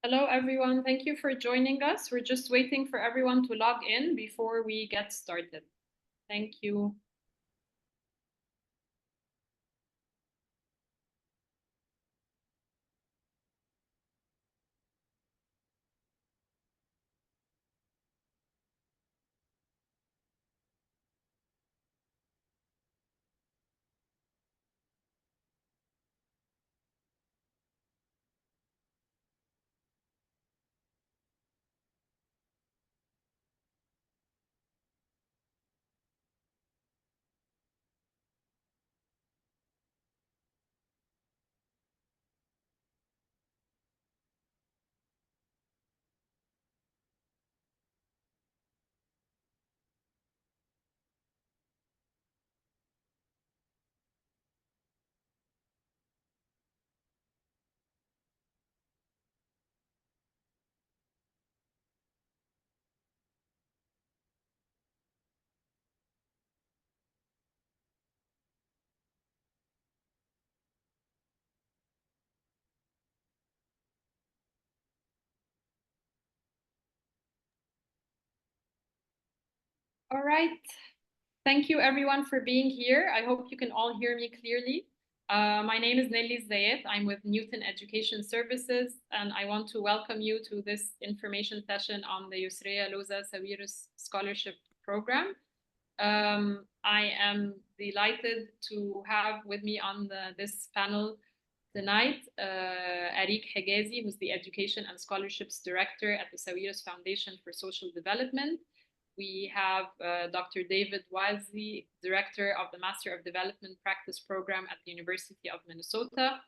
Hello, everyone. Thank you for joining us. We're just waiting for everyone to log in before we get started. Thank you. All right. Thank you, everyone, for being here. I hope you can all hear me clearly. My name is Nelly Zayed. I'm with Newton Education Services, and I want to welcome you to this information session on the Yousriya Loza-Sawiris Scholarship Program. I am delighted to have with me on this panel tonight Arik Hegazi, who's the Education and Scholarships Director at the Sawiris Foundation for Social Development. We have Dr. David Wisely, Director of the Master of Development Practice Program at the University of Minnesota.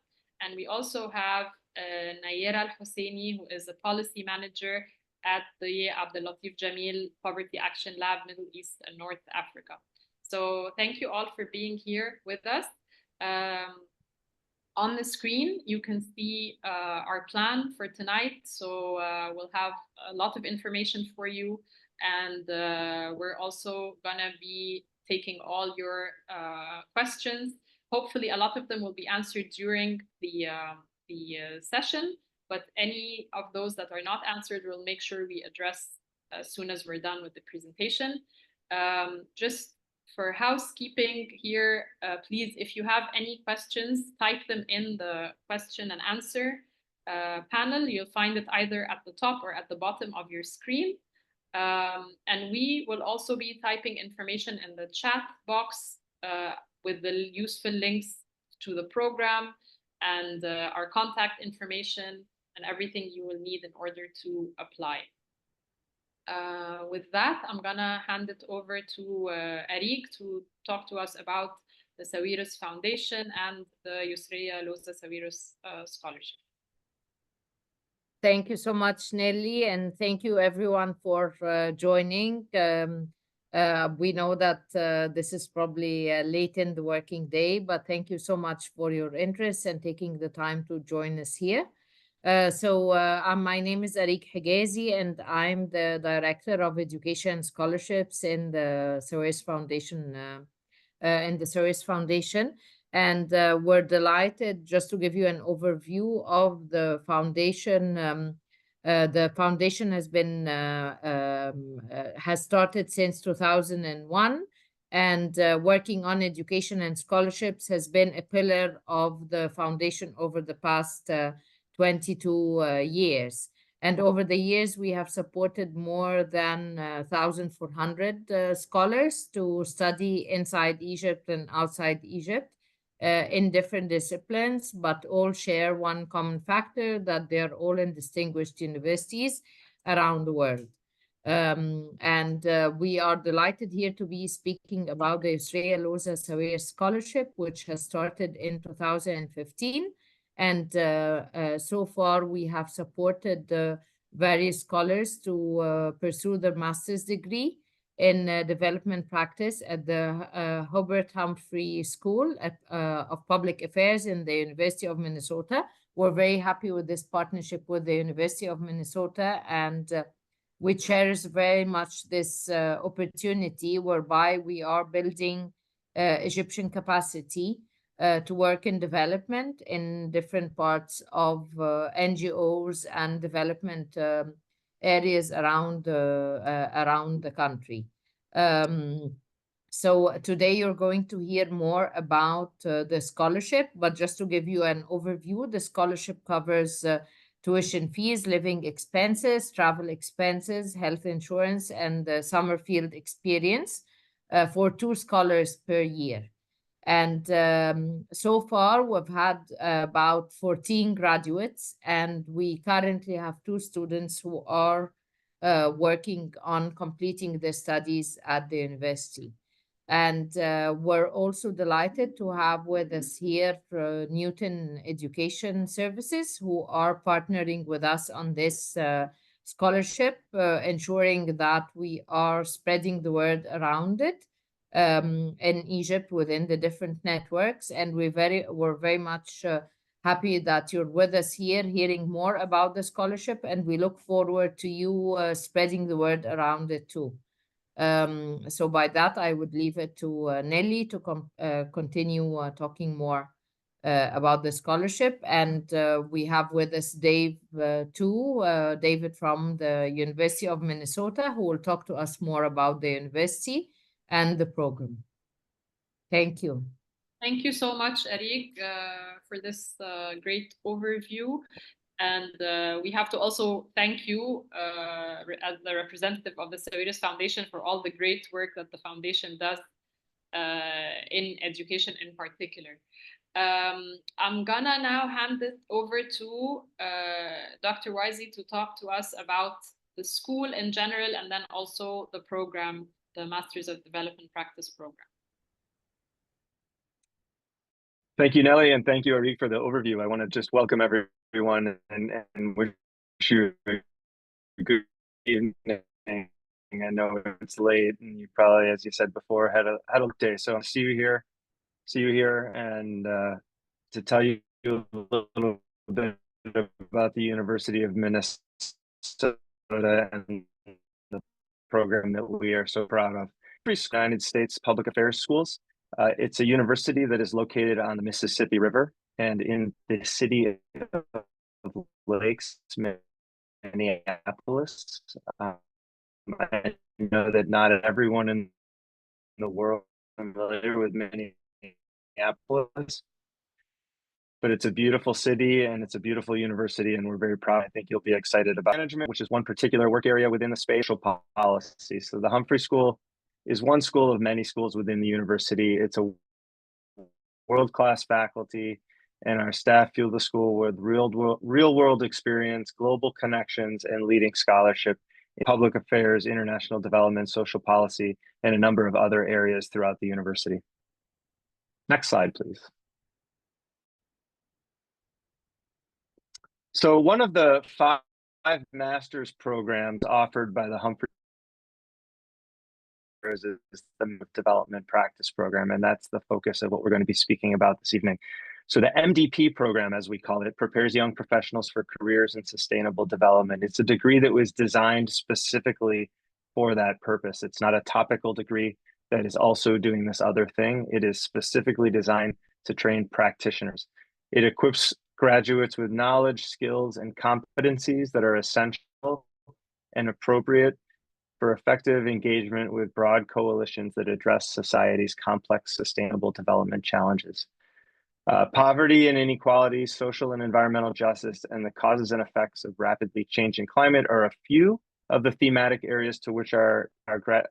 And we also have Nayera Al-Husseini, who is a Policy Manager at the Abdel Latif Jamil Poverty Action Lab, Middle East and North Africa. So thank you all for being here with us. On the screen, you can see our plan for tonight. So we'll have a lot of information for you. And we're also going to be taking all your questions. Hopefully, a lot of them will be answered during the session. But any of those that are not answered, we'll make sure we address as soon as we're done with the presentation. Just for housekeeping here, please, if you have any questions, type them in the question and answer panel. You'll find it either at the top or at the bottom of your screen. And we will also be typing information in the chat box with the useful links to the program and our contact information and everything you will need in order to apply. With that, I'm gonna hand it over to Arik to talk to us about the Sawiris Foundation and the Yousriya Loza-Sawiris Scholarship. Thank you so much, Nelly, and thank you everyone for joining. We know that this is probably late in the working day, but thank you so much for your interest and taking the time to join us here. My name is Arik Hegazi, and I'm the Director of Education Scholarships in the Sawiris Foundation. And we're delighted, just to give you an overview of the foundation. The foundation has started since 2001, and working on education and scholarships has been a pillar of the foundation over the past 22 years. And over the years, we have supported more than 1,400 scholars to study inside Egypt and outside Egypt in different disciplines, but all share one common factor, that they're all in distinguished universities around the world. We are delighted here to be speaking about the Yousriya Loza-Sawiris Scholarship, which has started in 2015. And so far, we have supported various scholars to pursue their master's degree in development practice at the Hubert Humphrey School of Public Affairs in the University of Minnesota. We're very happy with this partnership with the University of Minnesota, and we cherish very much this opportunity whereby we are building Egyptian capacity to work in development in different parts of NGOs and development areas around the country. So today you're going to hear more about the scholarship, but just to give you an overview, the scholarship covers tuition fees, living expenses, travel expenses, health insurance, and summer field experience for 2 scholars per year. And so far, we've had about 14 graduates, and we currently have 2 students who are working on completing their studies at the university. And we're also delighted to have with us here Newton Education Services, who are partnering with us on this scholarship, ensuring that we are spreading the word around it in Egypt within the different networks. And we're very much happy that you're with us here, hearing more about the scholarship, and we look forward to you spreading the word around it too. So by that, I would leave it to Nelly to continue talking more about the scholarship. And we have with us Dave too, David from the University of Minnesota, who will talk to us more about the university and the program. Thank you. Thank you so much, Eric, for this great overview. And we have to also thank you as the representative of the Sawiris Foundation for all the great work that the foundation does in education in particular. I'm gonna now hand it over to Dr. Wizy to talk to us about the school in general, and then also the program, the Masters of Development Practice program. Thank you, Nelly, and thank you, Eric, for the overview. I want to just welcome everyone and wish you a good evening. I know it's late, and you probably, as you said before, had a day. So I'll see you here, and to tell you a little bit about the University of Minnesota and the program that we are so proud of. United States Public Affairs Schools. It's a university that is located on the Mississippi River and in the city of Lakes, Minneapolis. I know that not everyone in the world is familiar with Minneapolis, but it's a beautiful city and it's a beautiful university, and we're very proud. I think you'll be excited about management, which is one particular work area within the spatial policy. So the Humphrey School is one school of many schools within the university. It's a world-class faculty, and our staff fuel the school with real-world experience, global connections, and leading scholarship in public affairs, international development, social policy, and a number of other areas throughout the university. Next slide, please. So one of the 5 master's programs offered by the Humphrey is the Development Practice Program, and that's the focus of what we're going to be speaking about this evening. So the MDP program, as we call it, prepares young professionals for careers in sustainable development. It's a degree that was designed specifically for that purpose. It's not a topical degree that is also doing this other thing. It is specifically designed to train practitioners. It equips graduates with knowledge, skills, and competencies that are essential and appropriate for effective engagement with broad coalitions that address society's complex sustainable development challenges. Poverty and inequality, social and environmental justice, and the causes and effects of rapidly changing climate are a few of the thematic areas to which our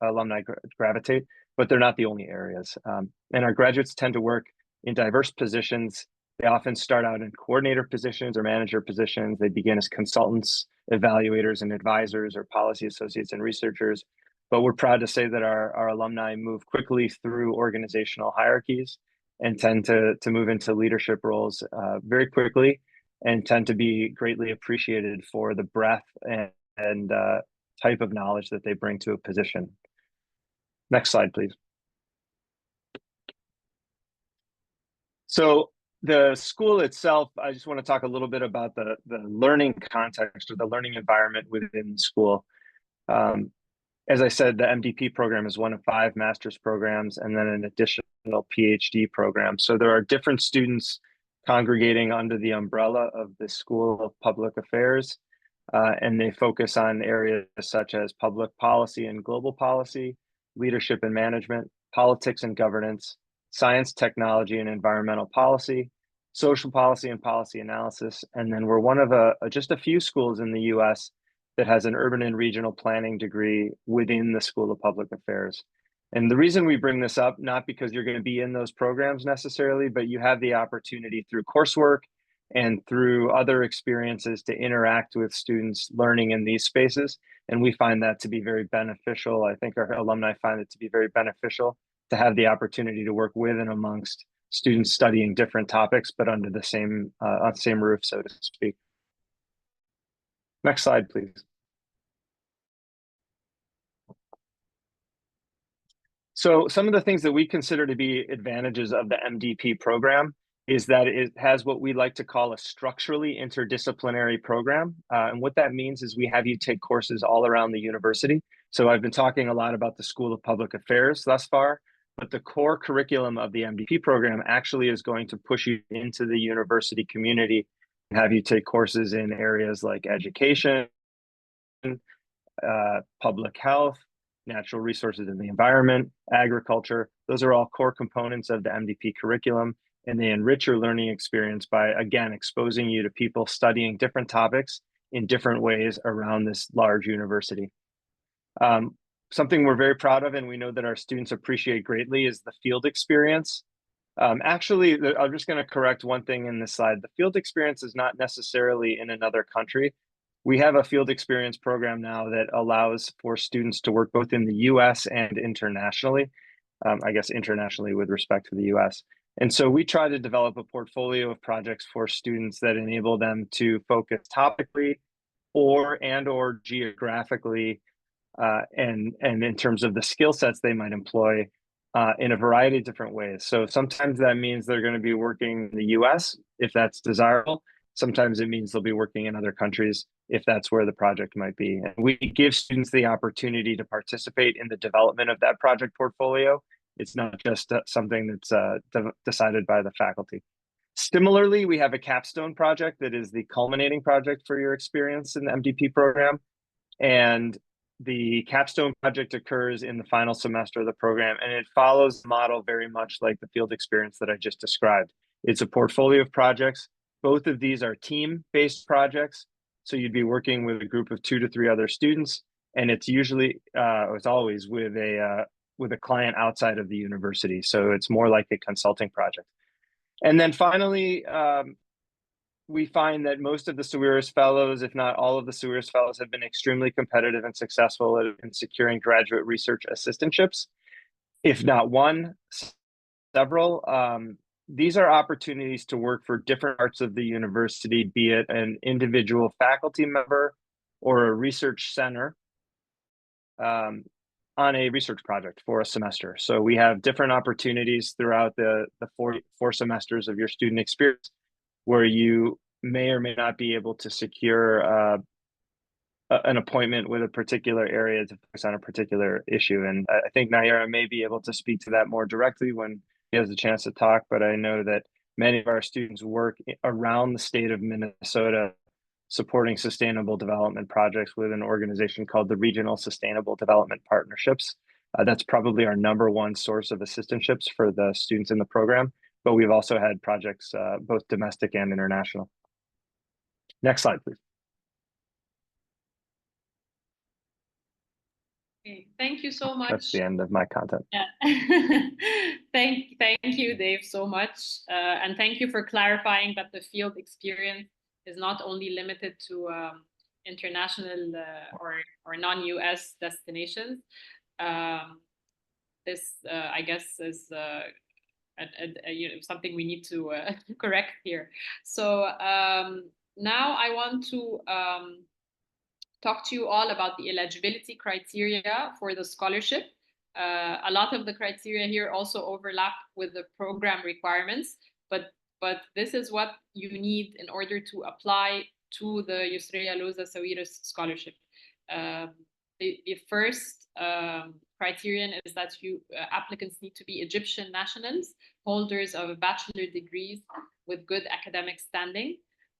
alumni gravitate, but they're not the only areas. And our graduates tend to work in diverse positions. They often start out in coordinator positions or manager positions. They begin as consultants, evaluators, and advisors, or policy associates and researchers. But we're proud to say that our alumni move quickly through organizational hierarchies and tend to move into leadership roles very quickly, and tend to be greatly appreciated for the breadth and type of knowledge that they bring to a position. Next slide, please. So the school itself, I just want to talk a little bit about the learning context or the learning environment within the school. As I said, the MDP program is one of 5 master's programs and then an additional PhD program. So there are different students congregating under the umbrella of the School of Public Affairs, and they focus on areas such as public policy and global policy, leadership and management, politics and governance, science, technology, and environmental policy, social policy and policy analysis. And then we're one of just a few schools in the US that has an urban and regional planning degree within the School of Public Affairs. And the reason we bring this up, not because you're going to be in those programs necessarily, but you have the opportunity through coursework and through other experiences to interact with students learning in these spaces. And we find that to be very beneficial. I think our alumni find it to be very beneficial to have the opportunity to work with and amongst students studying different topics, but under the same roof, so to speak. Next slide, please. So some of the things that we consider to be advantages of the MDP program is that it has what we like to call a structurally interdisciplinary program. And what that means is we have you take courses all around the university. So I've been talking a lot about the School of Public Affairs thus far, but the core curriculum of the MDP program actually is going to push you into the university community and have you take courses in areas like education, public health, natural resources and the environment, agriculture. Those are all core components of the MDP curriculum, and they enrich your learning experience by, again, exposing you to people studying different topics in different ways around this large university. Something we're very proud of and we know that our students appreciate greatly is the field experience. Actually, I'm just going to correct one thing in this slide. The field experience is not necessarily in another country. We have a field experience program now that allows for students to work both in the US and internationally, I guess internationally with respect to the US. And so we try to develop a portfolio of projects for students that enable them to focus topically or geographically and in terms of the skill sets they might employ in a variety of different ways. So sometimes that means they're going to be working in the US if that's desirable. Sometimes it means they'll be working in other countries if that's where the project might be. And we give students the opportunity to participate in the development of that project portfolio. It's not just something that's decided by the faculty. Similarly, we have a capstone project that is the culminating project for your experience in the MDP program. And the capstone project occurs in the final semester of the program, and it follows the model very much like the field experience that I just described. It's a portfolio of projects. Both of these are team-based projects. So you'd be working with a group of 2 to 3 other students, and it's usually, it's always with a client outside of the university. So it's more like a consulting project. And then finally, we find that most of the Sawiris fellows, if not all of the Sawiris fellows, have been extremely competitive and successful in securing graduate research assistantships, if not one, several. These are opportunities to work for different parts of the university, be it an individual faculty member or a research center on a research project for a semester. So we have different opportunities throughout the four semesters of your student experience where you may or may not be able to secure an appointment with a particular area to focus on a particular issue. And I think Naira may be able to speak to that more directly when he has a chance to talk, but I know that many of our students work around the state of Minnesota supporting sustainable development projects with an organization called the Regional Sustainable Development Partnerships. That's probably our #1 source of assistantships for the students in the program, but we've also had projects both domestic and international. Next slide, please. Okay, thank you so much. That's the end of my content. Yeah. Thank you, Dave, so much. And thank you for clarifying that the field experience is not only limited to international or non-US destinations. This, I guess, is something we need to correct here. So now I want to talk to you all about the eligibility criteria for the scholarship. A lot of the criteria here also overlap with the program requirements, but this is what you need in order to apply to the Yousriya Loza-Sawiris scholarship. the first criterion is that applicants need to be Egyptian nationals, holders of a bachelor degrees with good academic standing.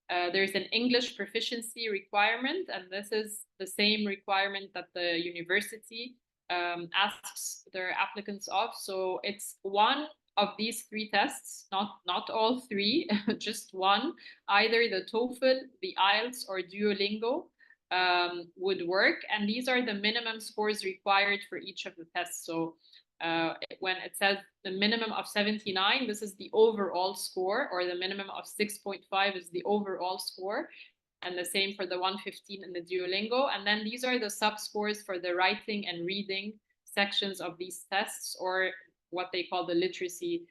There's an English proficiency requirement, and this is the same requirement that the university asks their applicants of. So it's one of these three tests, not all three, just one. Either the TOEFL, the IELTS, or Duolingo would work, and these are the minimum scores required for each of the tests. So when it says the minimum of 79, this is the overall score, or the minimum of 6.5 is the overall score, and the same for the 115 in the Duolingo. And then these are the sub-scores for the writing and reading sections of these tests, or what they call the literacy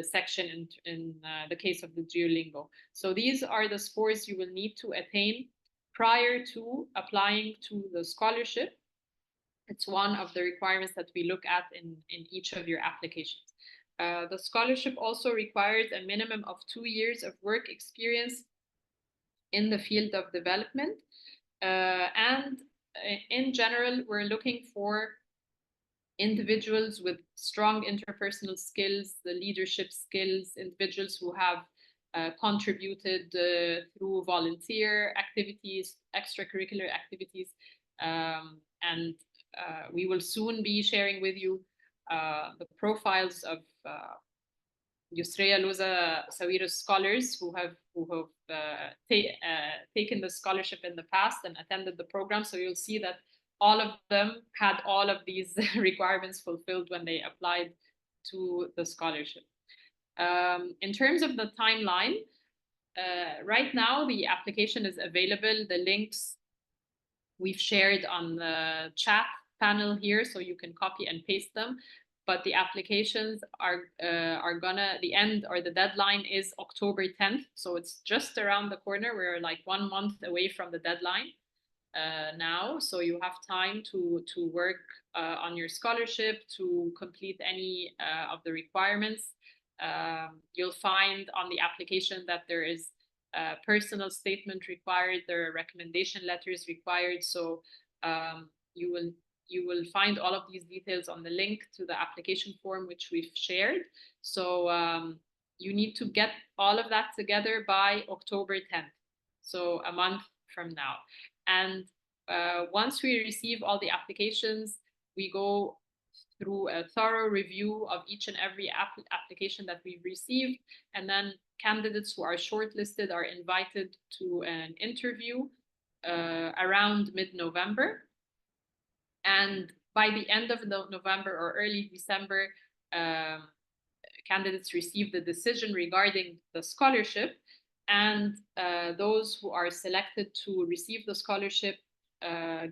section in the case of the Duolingo. So these are the scores you will need to attain prior to applying to the scholarship. It's one of the requirements that we look at in each of your applications. The scholarship also requires a minimum of 2 years of work experience in the field of development. And in general, we're looking for individuals with strong interpersonal skills, the leadership skills, individuals who have contributed through volunteer activities, extracurricular activities, and we will soon be sharing with you the profiles of Yousriya Loza-Sawiris scholars who have taken the scholarship in the past and attended the program. So you'll see that all of them had all of these requirements fulfilled when they applied to the scholarship. In terms of the timeline, right now the application is available. The links we've shared on the chat panel here, so you can copy and paste them. But the applications are gonna, the end or the deadline is October 10th. So it's just around the corner. We're like 1 month away from the deadline now. So you have time to work on your scholarship, to complete any of the requirements. You'll find on the application that there is a personal statement required, there are recommendation letters required. So you will find all of these details on the link to the application form, which we've shared. So you need to get all of that together by October 10th, so a month from now. And once we receive all the applications, we go through a thorough review of each and every application that we've received. And then candidates who are shortlisted are invited to an interview around mid-November. And by the end of November or early December, candidates receive the decision regarding the scholarship. And those who are selected to receive the scholarship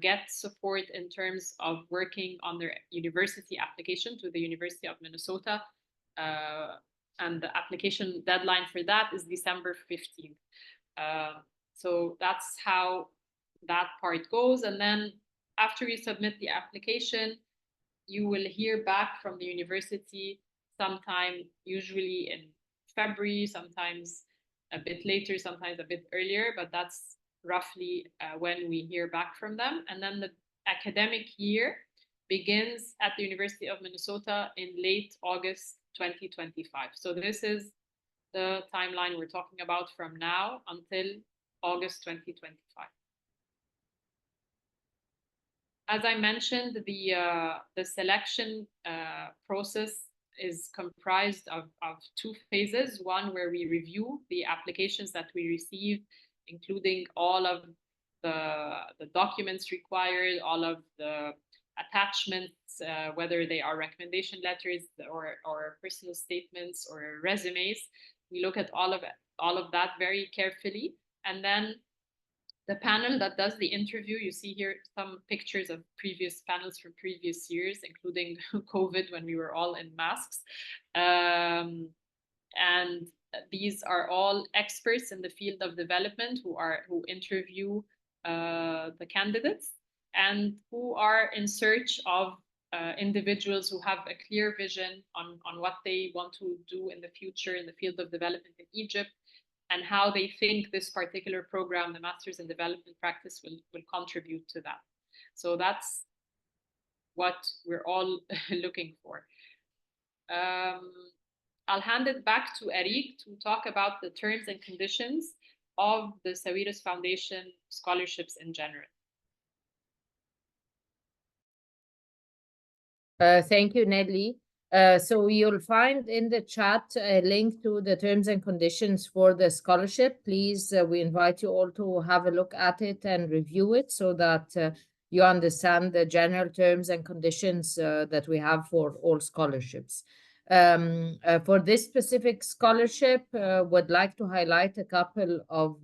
get support in terms of working on their university application to the University of Minnesota. And the application deadline for that is December 15th. So that's how that part goes. And then after you submit the application, you will hear back from the university sometime, usually in February, sometimes a bit later, sometimes a bit earlier, but that's roughly when we hear back from them. And then the academic year begins at the University of Minnesota in late August 2025. So this is the timeline we're talking about from now until August 2025. As I mentioned, the selection process is comprised of 2 phases. One where we review the applications that we receive, including all of the documents required, all of the attachments, whether they are recommendation letters or personal statements or resumes. We look at all of that very carefully. And then the panel that does the interview, you see here some pictures of previous panels from previous years, including COVID when we were all in masks. And these are all experts in the field of development who interview the candidates and who are in search of individuals who have a clear vision on what they want to do in the future in the field of development in Egypt, and how they think this particular program, the Masters in Development Practice, will contribute to that. So that's what we're all looking for. I'll hand it back to Eric to talk about the terms and conditions of the Sawiris Foundation scholarships in general. Thank you, Nelly. So you'll find in the chat a link to the terms and conditions for the scholarship. Please, we invite you all to have a look at it and review it so that you understand the general terms and conditions that we have for all scholarships. For this specific scholarship, would like to highlight a couple of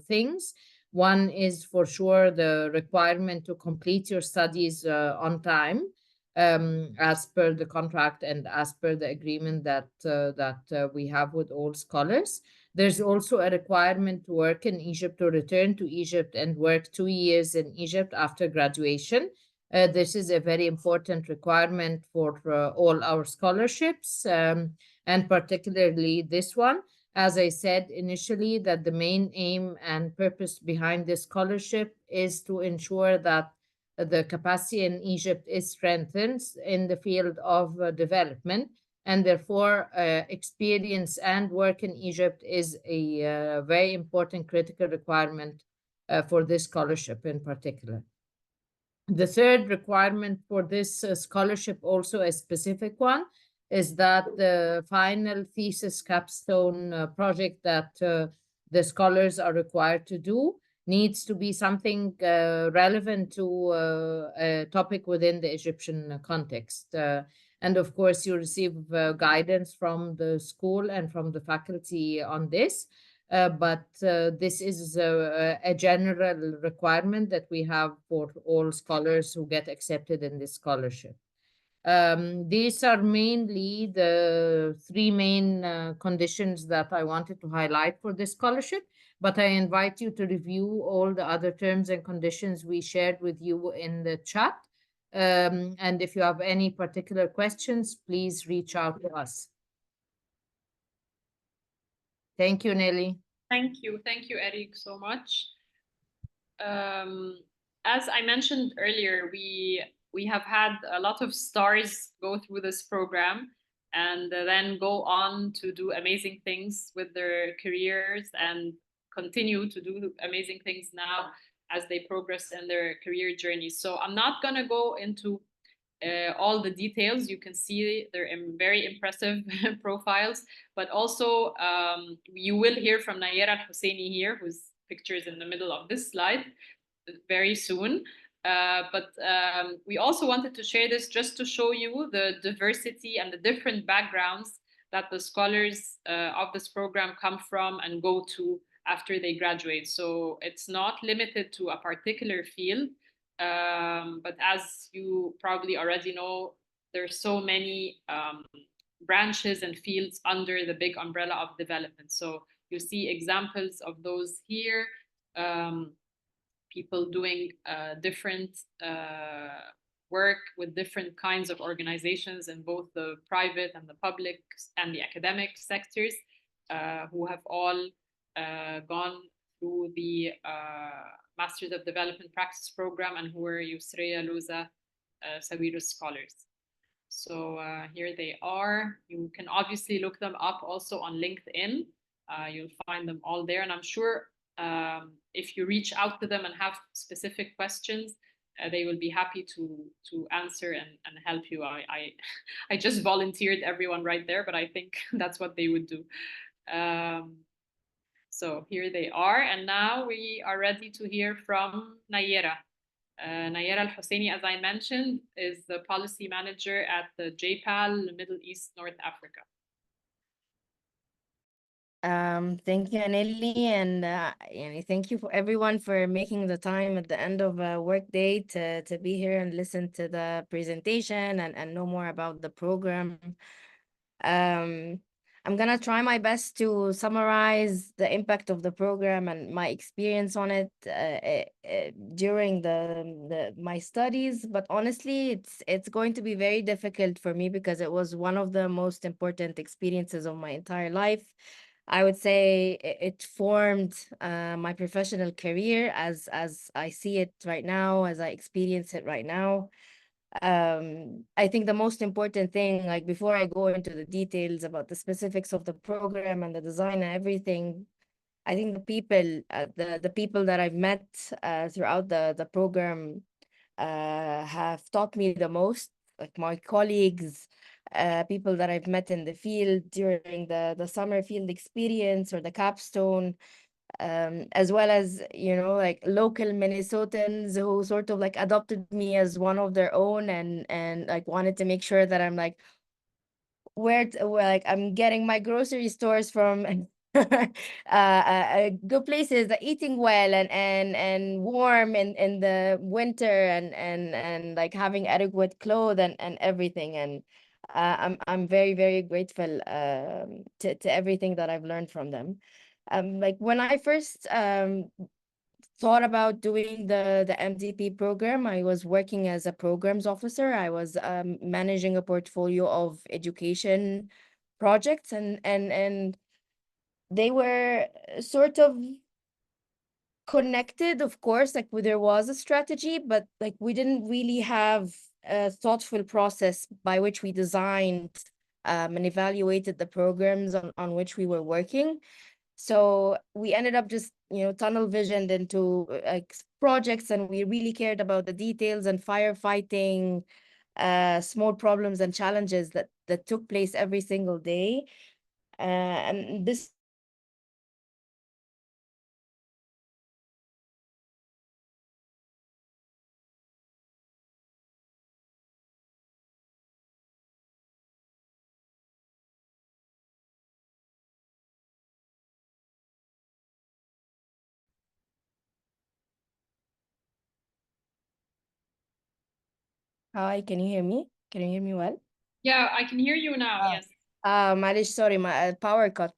things. One is for sure the requirement to complete your studies on time. As per the contract and as per the agreement that we have with all scholars. There's also a requirement to work in Egypt, to return to Egypt and work 2 years in Egypt after graduation. This is a very important requirement for all our scholarships, and particularly this one. As I said initially, that the main aim and purpose behind this scholarship is to ensure that the capacity in Egypt is strengthened in the field of development, and therefore experience and work in Egypt is a very important critical requirement for this scholarship in particular. The third requirement for this scholarship, also a specific one, is that the final thesis capstone project that the scholars are required to do needs to be something relevant to a topic within the Egyptian context. And of course, you receive guidance from the school and from the faculty on this. But this is a general requirement that we have for all scholars who get accepted in this scholarship. These are mainly the three main conditions that I wanted to highlight for this scholarship, but I invite you to review all the other terms and conditions we shared with you in the chat. And if you have any particular questions, please reach out to us. Thank you, Nelly. Thank you, Eric, so much. As I mentioned earlier, we have had a lot of stars go through this program and then go on to do amazing things with their careers and continue to do amazing things now as they progress in their career journey. So I'm not going to go into all the details. You can see they're very impressive profiles, but also you will hear from Nayera Al-Husseini here, whose picture is in the middle of this slide, very soon. But we also wanted to share this just to show you the diversity and the different backgrounds that the scholars of this program come from and go to after they graduate. So it's not limited to a particular field, but as you probably already know, there's so many branches and fields under the big umbrella of development. So you see examples of those here. People doing different work with different kinds of organizations in both the private and the public and the academic sectors, who have all gone through the Masters of Development Practice program and who are Yousriya Loza-Sawiris scholars. So here they are. You can obviously look them up also on LinkedIn. You'll find them all there, and I'm sure if you reach out to them and have specific questions, they will be happy to answer and help you. I just volunteered everyone right there, but I think that's what they would do. So here they are, and now we are ready to hear from Nayera. Nayera Al-Husseini, as I mentioned, is the policy manager at the JPAL Middle East North Africa. Thank you, Nelly, and thank you for everyone for making the time at the end of a work day to be here and listen to the presentation and know more about the program. I'm gonna try my best to summarize the impact of the program and my experience on it during my studies. But honestly, it's going to be very difficult for me because it was one of the most important experiences of my entire life. I would say it formed my professional career as I see it right now, as I experience it right now. I think the most important thing, like before I go into the details about the specifics of the program and the design and everything, I think the people that I've met throughout the program have taught me the most, like my colleagues, people that I've met in the field during the summer field experience or the capstone, as well as, you know, like local Minnesotans who sort of like adopted me as one of their own, and like wanted to make sure that I'm like where like I'm getting my grocery stores from good places, eating well and warm in the winter, and like having adequate clothes and everything. And I'm very, very grateful to everything that I've learned from them. Like when I first thought about doing the MDP program, I was working as a programs officer. I was managing a portfolio of education projects, and they were sort of connected, of course, like there was a strategy, but like we didn't really have a thoughtful process by which we designed and evaluated the programs on which we were working. So we ended up just, you know, tunnel visioned into like projects, and we really cared about the details and firefighting small problems and challenges that took place every single day. And this Hi, can you hear me? Can you hear me well? Yeah, I can hear you now. Ah. Yes. معلش, sorry, my power cut.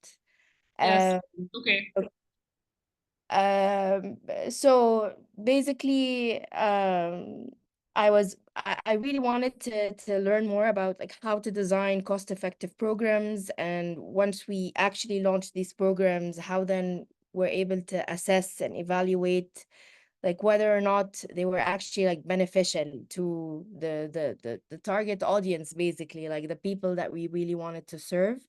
Yes. Uh, Okay. Um, so basically, I really wanted to learn more about like how to design cost-effective programs, and once we actually launched these programs, how then we're able to assess and evaluate like whether or not they were actually like beneficial to the target audience, basically like the people that we really wanted to serve.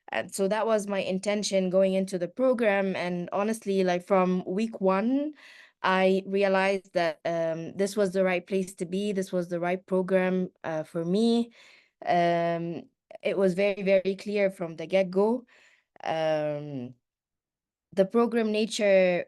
And so that was my intention going into the program. And honestly, like from week one, I realized that this was the right place to be. This was the right program for me. Um, it was very, very clear from the get-go. Um, the program nature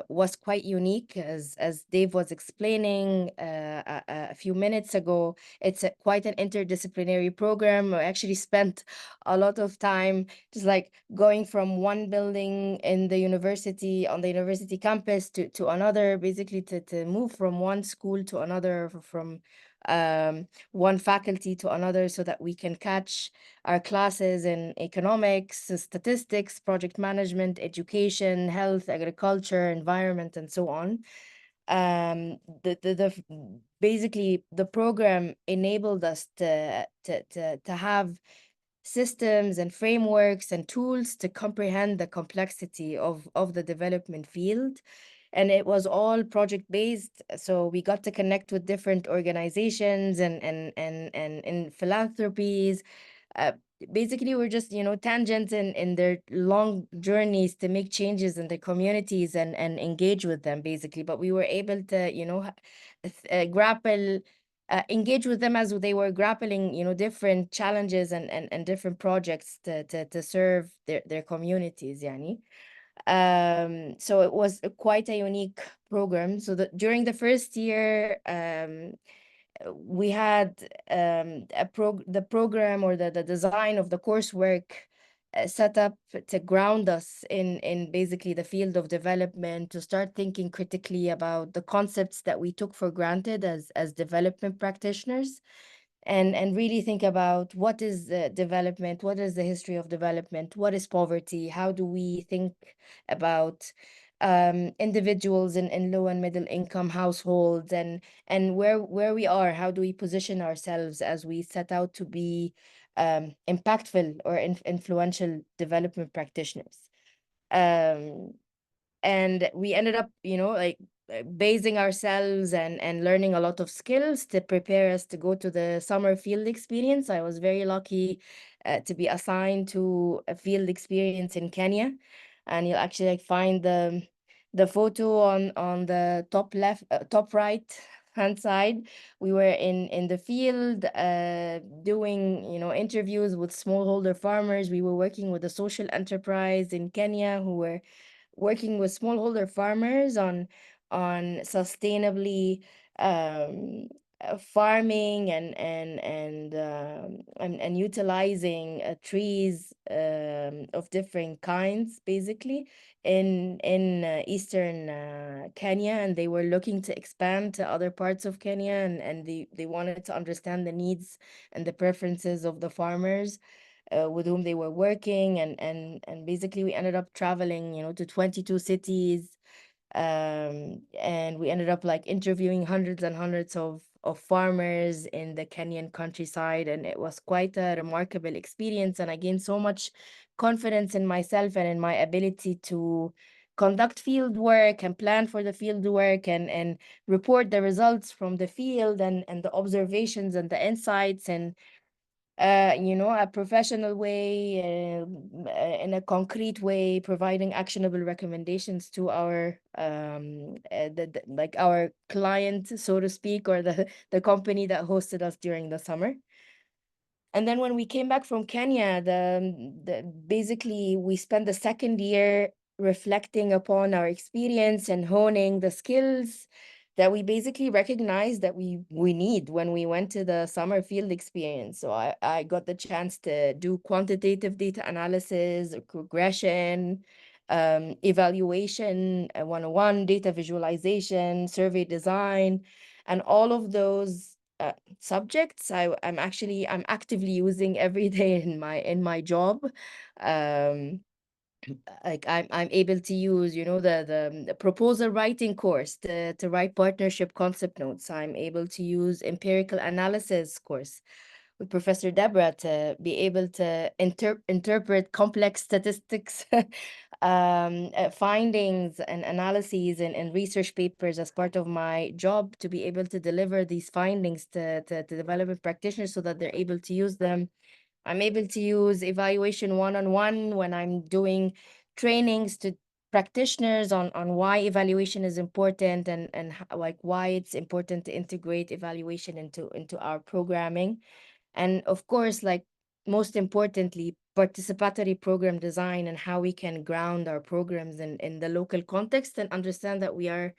was quite unique, as Dave was explaining a few minutes ago. It's quite an interdisciplinary program. I actually spent a lot of time just like going from one building in the university, on the university campus, to another, basically to move from one school to another, from one faculty to another, so that we can catch our classes in economics, statistics, project management, education, health, agriculture, environment, and so on. Basically the program enabled us to have systems and frameworks and tools to comprehend the complexity of the development field. And it was all project based, so we got to connect with different organizations and in philanthropies. uh, Basically we're just, you know, tangents in their long journeys to make changes in the communities and engage with them, basically. But we were able to, you know, grapple, engage with them as they were grappling, you know, different challenges and different projects to serve their communities, yani. So it was quite a unique program. So during the first year, we had the program, or the design of the coursework set up to ground us in basically the field of development, to start thinking critically about the concepts that we took for granted as development practitioners, and really think about what is development, what is the history of development, what is poverty, how do we think about individuals in low and middle income households, and where we are, how do we position ourselves as we set out to be impactful or influential development practitioners. And we ended up, like basing ourselves and learning a lot of skills to prepare us to go to the summer field experience. I was very lucky to be assigned to a field experience in Kenya, and you'll actually like find the photo on the top left, top right hand side. We were in the field doing interviews with smallholder farmers. We were working with a social enterprise in Kenya who were working with smallholder farmers on sustainably farming and utilizing trees of different kinds, basically in eastern Kenya, and they were looking to expand to other parts of Kenya, and they wanted to understand the needs and the preferences of the farmers with whom they were working, and basically we ended up traveling to 22 cities, and we ended up like interviewing hundreds and hundreds of farmers in the Kenyan countryside, and it was quite a remarkable experience, and I gained so much confidence in myself and in my ability to conduct field work and plan for the field work and report the results from the field and the observations and the insights, and a professional way, in a concrete way, providing actionable recommendations to our like our client, so to speak, or the company that hosted us during the summer. And then when we came back from Kenya, basically we spent the second year reflecting upon our experience and honing the skills that we basically recognized that we need when we went to the summer field experience. So I got the chance to do quantitative data analysis, regression, evaluation, 101, data visualization, survey design, and all of those subjects I'm actively using every day in my job. Like I'm able to use the proposal writing course to write partnership concept notes. I'm able to use empirical analysis course with Professor Deborah to be able to interpret complex statistics findings and analyses and research papers as part of my job, to be able to deliver these findings to development practitioners so that they're able to use them. I'm able to use evaluation one-on-one when I'm doing trainings to practitioners on why evaluation is important and like why it's important to integrate evaluation into our programming. And of course, like most importantly, participatory program design and how we can ground our programs in the local context and understand that we are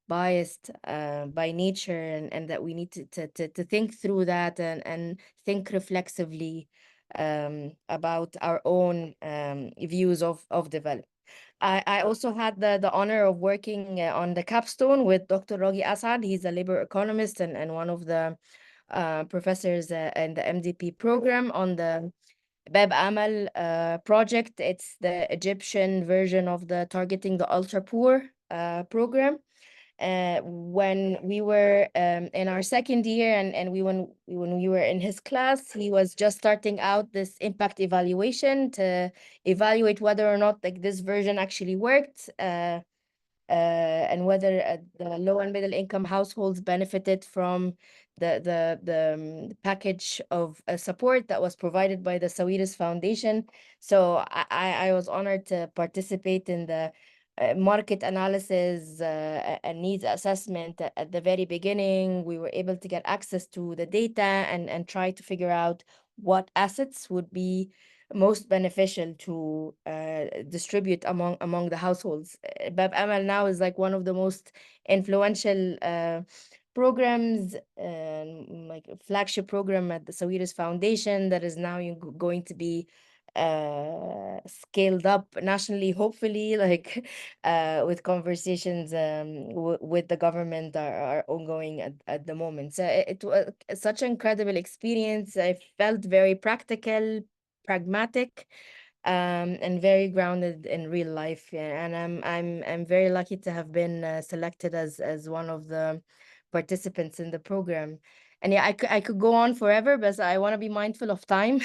biased by nature, and that we need to think through that and think reflexively about our own views of development. I also had the honor of working on the capstone with Dr. Rogi Asad. He's a labor economist and one of the professors in the MDP program on the Bab Amal project. It's the Egyptian version of the Targeting the Ultra Poor program. When we were in our second year and when we were in his class, he was just starting out this impact evaluation to evaluate whether or not like this version actually worked, and whether the low and middle income households benefited from the package of support that was provided by the Sawiris Foundation. So I was honored to participate in the market analysis and needs assessment at the very beginning. We were able to get access to the data and try to figure out what assets would be most beneficial to distribute among the households. Bab Amal now is like one of the most influential programs, like a flagship program at the Sawiris Foundation that is now going to be scaled up nationally, hopefully, like with conversations with the government are ongoing at the moment. So it was such an incredible experience. I felt very pragmatic, and very grounded in real life. Yeah, and I'm very lucky to have been selected as one of the participants in the program. And yeah, I could go on forever, but I want to be mindful of time.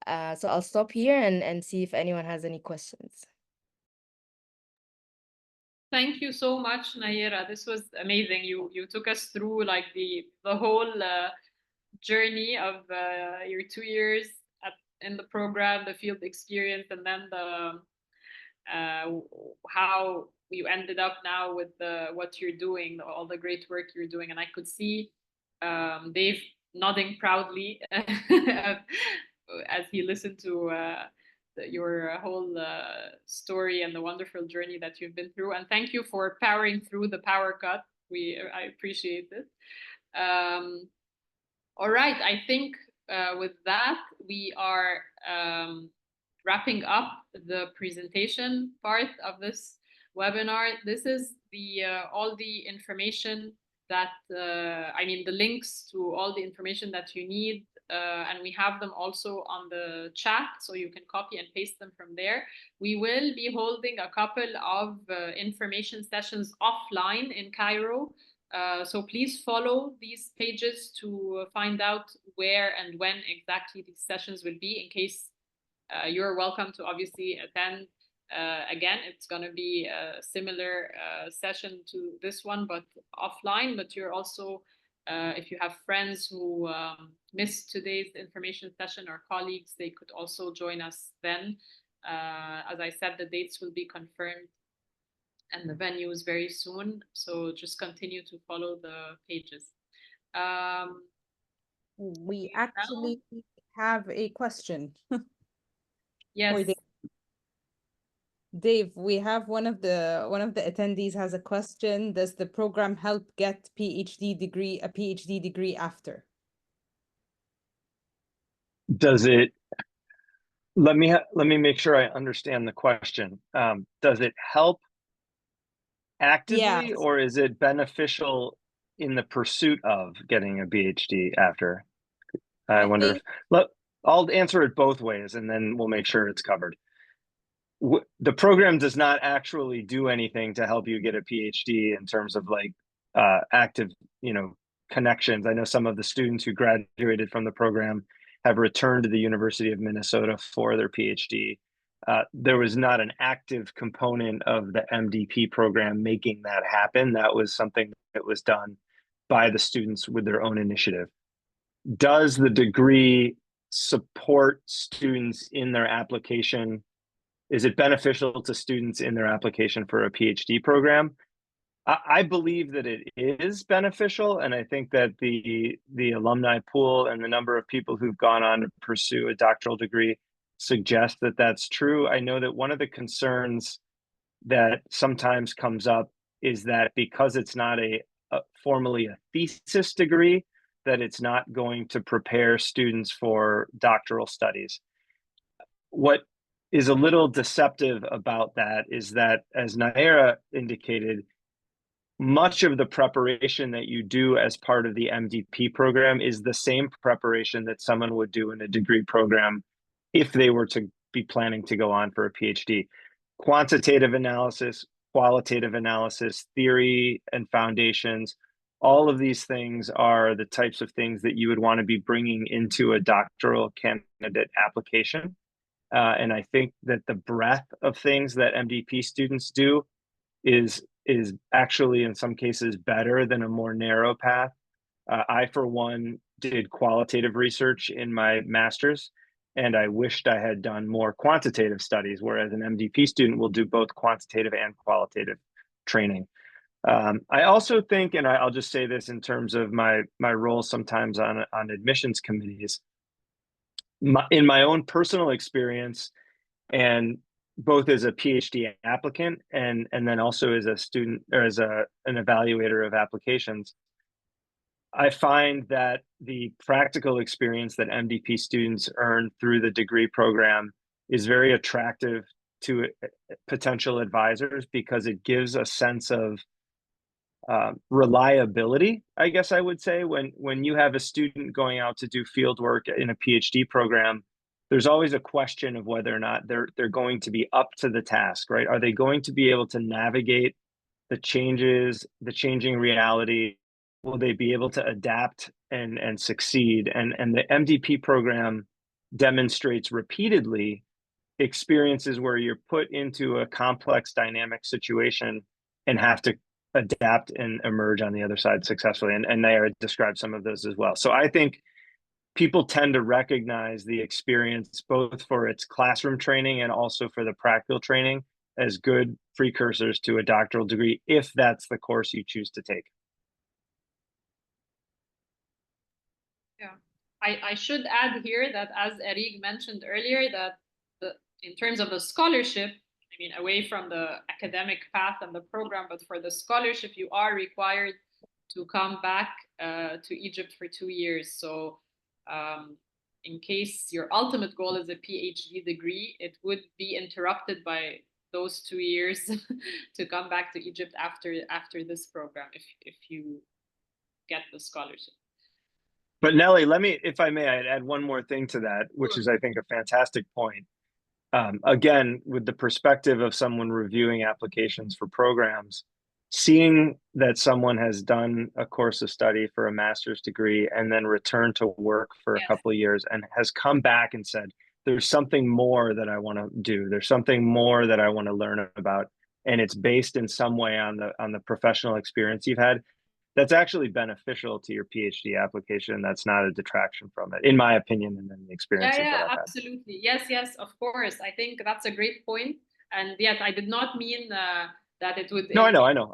So I'll stop here and see if anyone has any questions. Thank you so much, Naira. This was amazing. You took us through like the whole journey of your 2 years in the program, the field experience, and then the how you ended up now with what you're doing, all the great work you're doing. And I could see Dave nodding proudly as he listened to your whole story and the wonderful journey that you've been through. And thank you for powering through the power cut. I appreciate it. All right, I think with that, we are wrapping up the presentation part of this webinar. This is the all the information that, I mean, the links to all the information that you need, and we have them also on the chat, so you can copy and paste them from there. We will be holding a couple of information sessions offline in Cairo. So please follow these pages to find out where and when exactly these sessions will be. In case you're welcome to obviously attend. Again, it's going to be a similar session to this one, but offline. But you're also, if you have friends who missed today's information session or colleagues, they could also join us then. As I said, the dates will be confirmed and the venues very soon. So just continue to follow the pages. We actually have a question. Yes. Dave, we have one of the attendees has a question. Does the program help get a PhD degree after? Does it? Let me make sure I understand the question. Does it help actively, or is it beneficial in the pursuit of getting a PhD after? I wonder if I'll answer it both ways, and then we'll make sure it's covered. The program does not actually do anything to help you get a PhD in terms of like active, connections. I know some of the students who graduated from the program have returned to the University of Minnesota for their PhD. There was not an active component of the MDP program making that happen. That was something that was done by the students with their own initiative. Does the degree support students in their application? Is it beneficial to students in their application for a PhD program? I believe that it is beneficial, and I think that the alumni pool and the number of people who've gone on to pursue a doctoral degree suggest that that's true. I know that one of the concerns that sometimes comes up is that because it's not formally a thesis degree, that it's not going to prepare students for doctoral studies. What is a little deceptive about that is that, as Naira indicated, much of the preparation that you do as part of the MDP program is the same preparation that someone would do in a degree program if they were to be planning to go on for a PhD. Quantitative analysis, qualitative analysis, theory and foundations, all of these things are the types of things that you would want to be bringing into a doctoral candidate application. And I think that the breadth of things that MDP students do is actually in some cases better than a more narrow path. I, for one, did qualitative research in my master's, and I wished I had done more quantitative studies, whereas an MDP student will do both quantitative and qualitative training. I also think, and I'll just say this in terms of my role sometimes on admissions committees, in my own personal experience, and both as a PhD applicant and then also as a student or as an evaluator of applications, I find that the practical experience that MDP students earn through the degree program is very attractive to potential advisors because it gives a sense of reliability, I guess I would say. When you have a student going out to do field work in a PhD program, there's always a question of whether or not they're going to be up to the task, right? Are they going to be able to navigate the changes, the changing reality? Will they be able to adapt and succeed? And the MDP program demonstrates repeatedly experiences where you're put into a complex dynamic situation and have to adapt and emerge on the other side successfully. And Nayara described some of those as well. So I think people tend to recognize the experience both for its classroom training and also for the practical training as good precursors to a doctoral degree, if that's the course you choose to take. Yeah, I should add here that, as Eric mentioned earlier, that in terms of the scholarship, I mean, away from the academic path and the program, but for the scholarship, you are required to come back to Egypt for 2 years. So in case your ultimate goal is a PhD degree, it would be interrupted by those 2 years to come back to Egypt after this program, if you get the scholarship. But Nelly, let me, if I may, I'd add one more thing to that, which is, I think, a fantastic point. Again, with the perspective of someone reviewing applications for programs, seeing that someone has done a course of study for a master's degree and then returned to work for a couple of years and has come back and said, there's something more that I want to do. There's something more that I want to learn about. And it's based in some way on the professional experience you've had. That's actually beneficial to your PhD application. That's not a detraction from it, in my opinion, and then the experiences that I've had. Absolutely. Yes, of course. I think that's a great point. And yet, I did not mean that it would. No, I know.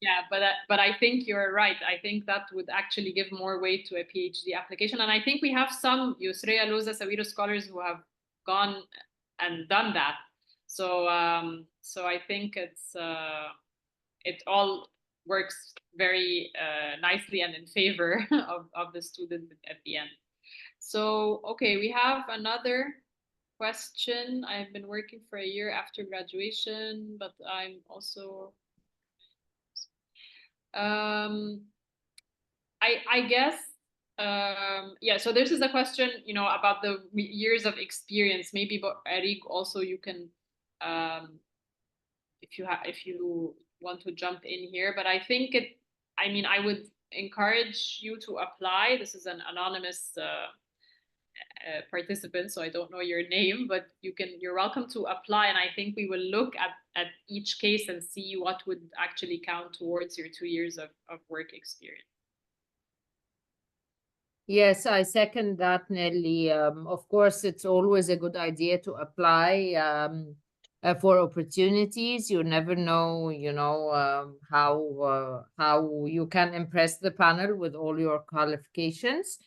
Yeah, but I think you're right. I think that would actually give more weight to a PhD application. And I think we have some Yousriya Loza-Sawiris scholars who have gone and done that. So I think it all works very nicely and in favor of the student at the end. So, okay, we have another question. I've been working for a year after graduation, but I'm also, I guess, yeah, so this is a question, about the years of experience. Maybe, but Eric, also you can, if you want to jump in here, but I think I would encourage you to apply. This is an anonymous participant, so I don't know your name, but you're welcome to apply. And I think we will look at each case and see what would actually count towards your 2 years of work experience. Yes, I second that, Nelly. Of course, it's always a good idea to apply for opportunities. You never know, how you can impress the panel with all your qualifications.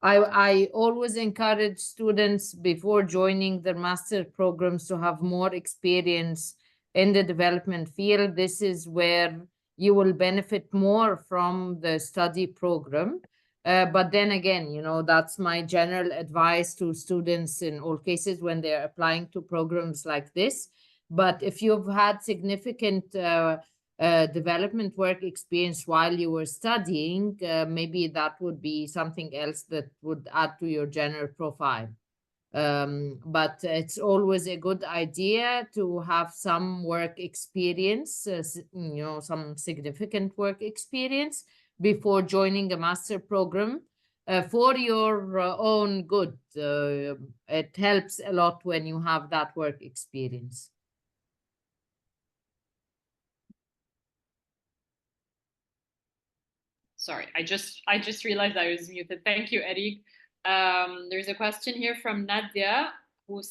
I always encourage students before joining their master programs to have more experience in the development field. This is where you will benefit more from the study program. But then again, that's my general advice to students in all cases when they're applying to programs like this. But if you've had significant development work experience while you were studying, maybe that would be something else that would add to your general profile. But it's always a good idea to have some work experience, some significant work experience before joining a master program for your own good. It helps a lot when you have that work experience. Sorry, I just realized I was muted. Thank you, Eric. There's a question here from Nadia who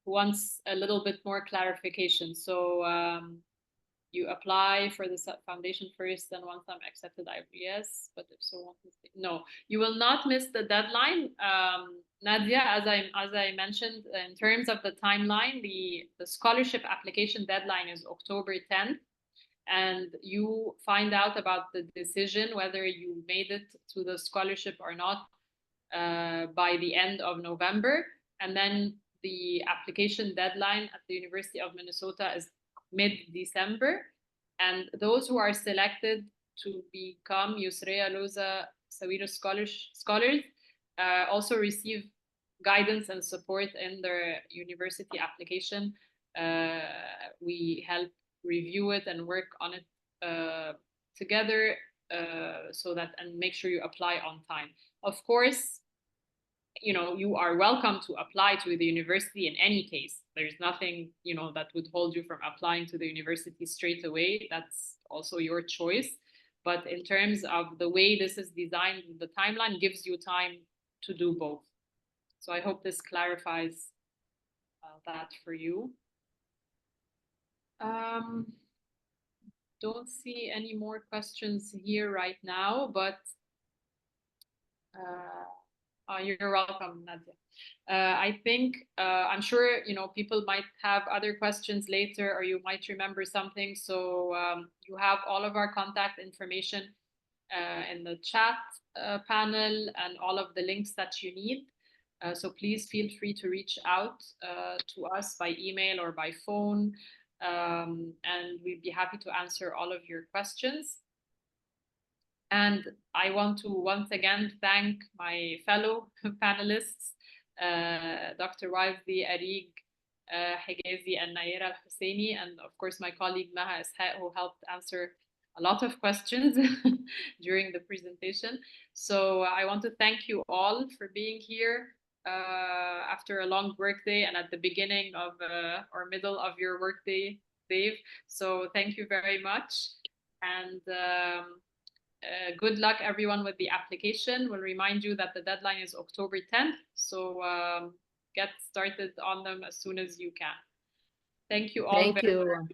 wants a little bit more clarification. So you apply for the foundation first, then once I'm accepted, yes, but if so, no, you will not miss the deadline. Nadia, as I mentioned, in terms of the timeline, the scholarship application deadline is October 10th. And you find out about the decision, whether you made it to the scholarship or not, by the end of November. And then the application deadline at the University of Minnesota is mid-December. And those who are selected to become Yousriya Loza-Sawiris scholars also receive guidance and support in their university application. We help review it and work on it together so that, and make sure you apply on time. Of course, you know, you are welcome to apply to the university in any case. There's nothing, you know, that would hold you from applying to the university straight away. That's also your choice. But in terms of the way this is designed, the timeline gives you time to do both. So I hope this clarifies that for you. Don't see any more questions here right now, but you're welcome, Nadia. I think, I'm sure, you know, people might have other questions later, or you might remember something. So you have all of our contact information in the chat panel and all of the links that you need. So please feel free to reach out to us by email or by phone, and we'd be happy to answer all of your questions. And I want to once again thank my fellow panelists, Dr. Wazdi, Arig, Higazi, and Naira Al-Husseini, and of course my colleague Maha Ishaq, who helped answer a lot of questions during the presentation. So I want to thank you all for being here after a long workday and at the beginning of or middle of your workday, Dave. So thank you very much. And good luck everyone with the application. We'll remind you that the deadline is October 10th. So get started on them as soon as you can. Thank you all very much.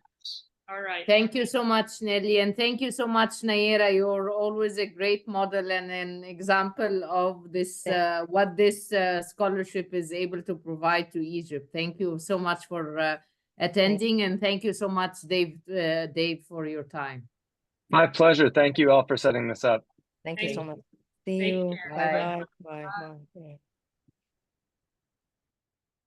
All right. Thank you so much, Nelly. And thank you so much, Naira. You're always a great model and an example of this, what this scholarship is able to provide to Egypt. Thank you so much for attending. And thank you so much, Dave, for your time. My pleasure. Thank you all for setting this up. Thank you so much. See Take you. care. Bye-bye. Bye. Bye.